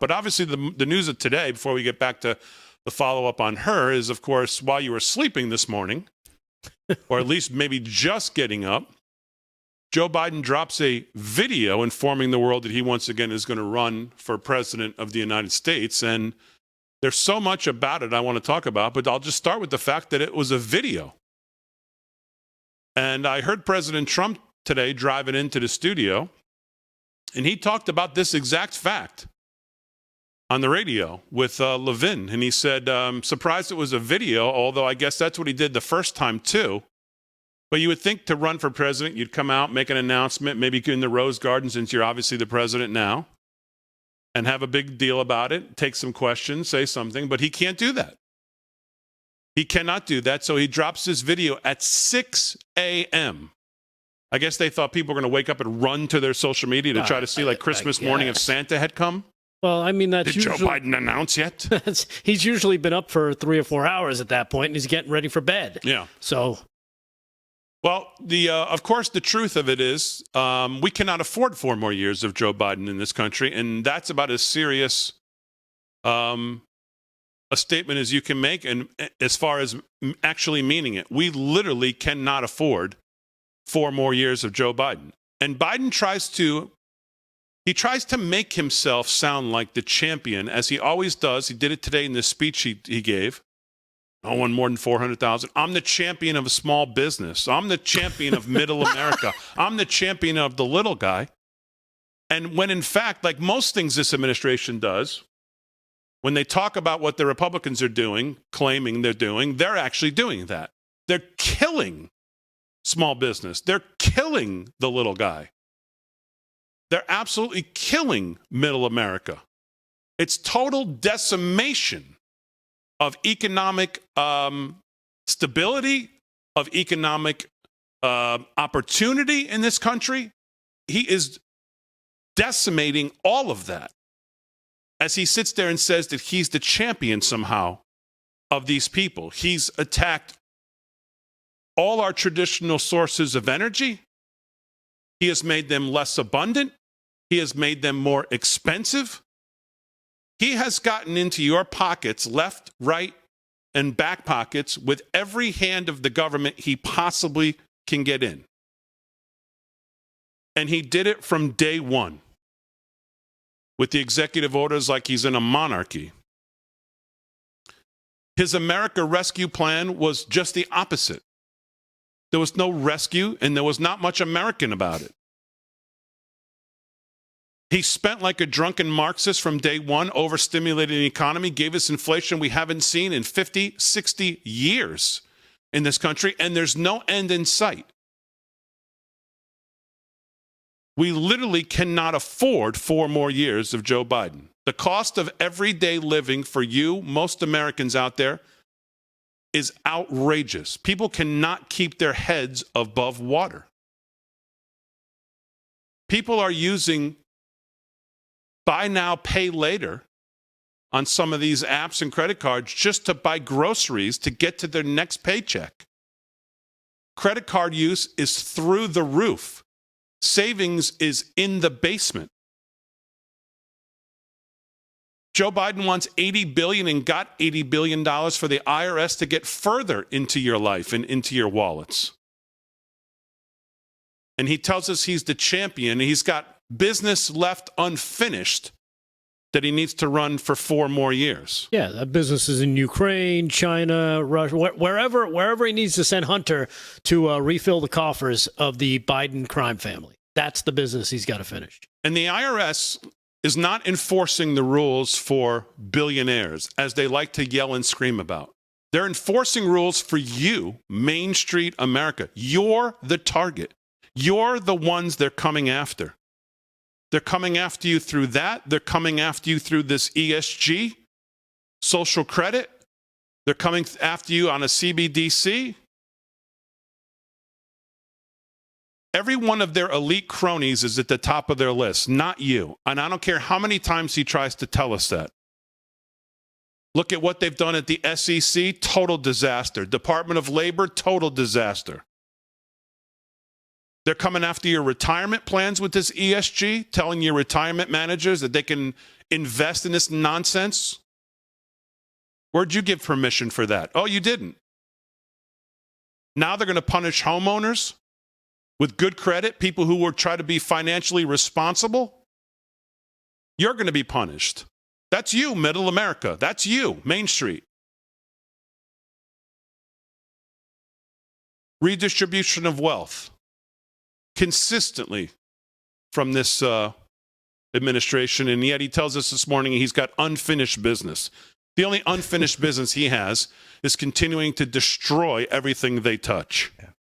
But obviously the news of today, before we get back to the follow-up on her, is, of course, while you were sleeping this morning, or at least maybe just getting up, Joe Biden drops a video informing the world that he once again is going to run for president of the United States. And there's so much about it I want to talk about, but I'll just start with the fact that it was a video. And I heard President Trump today driving into the studio, and he talked about this exact fact on the radio with Levin. And he said, surprised it was a video, although I guess that's what he did the first time too. But you would think to run for president, you'd come out, make an announcement, maybe in the Rose Garden, since you're obviously the president now, and have a big deal about it, take some questions, say something. But he can't do that. He cannot do that. So he drops this video at 6 a.m. I guess they thought people were going to wake up and run to their social media to try to see like Christmas morning if Santa had come. Well, I mean, that's Did Joe Biden announce yet? He's usually been up for 3 or 4 hours at that point, and he's getting ready for bed. Yeah. So... Well, of course, the truth of it is we cannot afford 4 more years of Joe Biden in this country, and that's about as serious a statement as you can make, and as far as actually meaning it. We literally cannot afford 4 more years of Joe Biden. And Biden tries to make himself sound like the champion, as he always does. He did it today in this speech he gave. No one more than 400,000. I'm the champion of a small business. I'm the champion of middle America. I'm the champion of the little guy. And when in fact, like most things this administration does, when they talk about what the Republicans are doing, claiming they're doing, they're actually doing that. They're killing small business. They're killing the little guy. They're absolutely killing middle America. It's total decimation of economic stability, of economic opportunity in this country. He is decimating all of that as he sits there and says that he's the champion somehow of these people. He's attacked all our traditional sources of energy. He has made them less abundant. He has made them more expensive. He has gotten into your pockets, left, right, and back pockets, with every hand of the government he possibly can get in. And he did it from day one with the executive orders like he's in a monarchy. His America Rescue Plan was just the opposite. There was no rescue, and there was not much American about it. He spent like a drunken Marxist from day one, overstimulated the economy, gave us inflation we haven't seen in 50, 60 years in this country, and there's no end in sight. We literally cannot afford 4 more years of Joe Biden. The cost of everyday living for you, most Americans out there, is outrageous. People cannot keep their heads above water. People are using buy now, pay later on some of these apps and credit cards just to buy groceries to get to their next paycheck. Credit card use is through the roof. Savings is in the basement. Joe Biden wants $80 billion and got $80 billion for the IRS to get further into your life and into your wallets. And he tells us he's the champion. He's got business left unfinished that he needs to run for 4 more years. Yeah, that business is in Ukraine, China, Russia, wherever he needs to send Hunter to refill the coffers of the Biden crime family. That's the business he's got to finish. And the IRS is not enforcing the rules for billionaires, as they like to yell and scream about. They're enforcing rules for you, Main Street America. You're the target. You're the ones they're coming after. They're coming after you through that. They're coming after you through this ESG, social credit. They're coming after you on a CBDC. Every one of their elite cronies is at the top of their list, not you. And I don't care how many times he tries to tell us that. Look at what they've done at the SEC, total disaster. Department of Labor, total disaster. They're coming after your retirement plans with this ESG, telling your retirement managers that they can invest in this nonsense? Where'd you give permission for that? Oh, you didn't. Now they're going to punish homeowners with good credit, people who will try to be financially responsible. You're going to be punished. That's you, middle America. That's you, Main Street. Redistribution of wealth consistently from this administration, and yet he tells us this morning he's got unfinished business. The only unfinished business he has is continuing to destroy everything they touch. Yeah.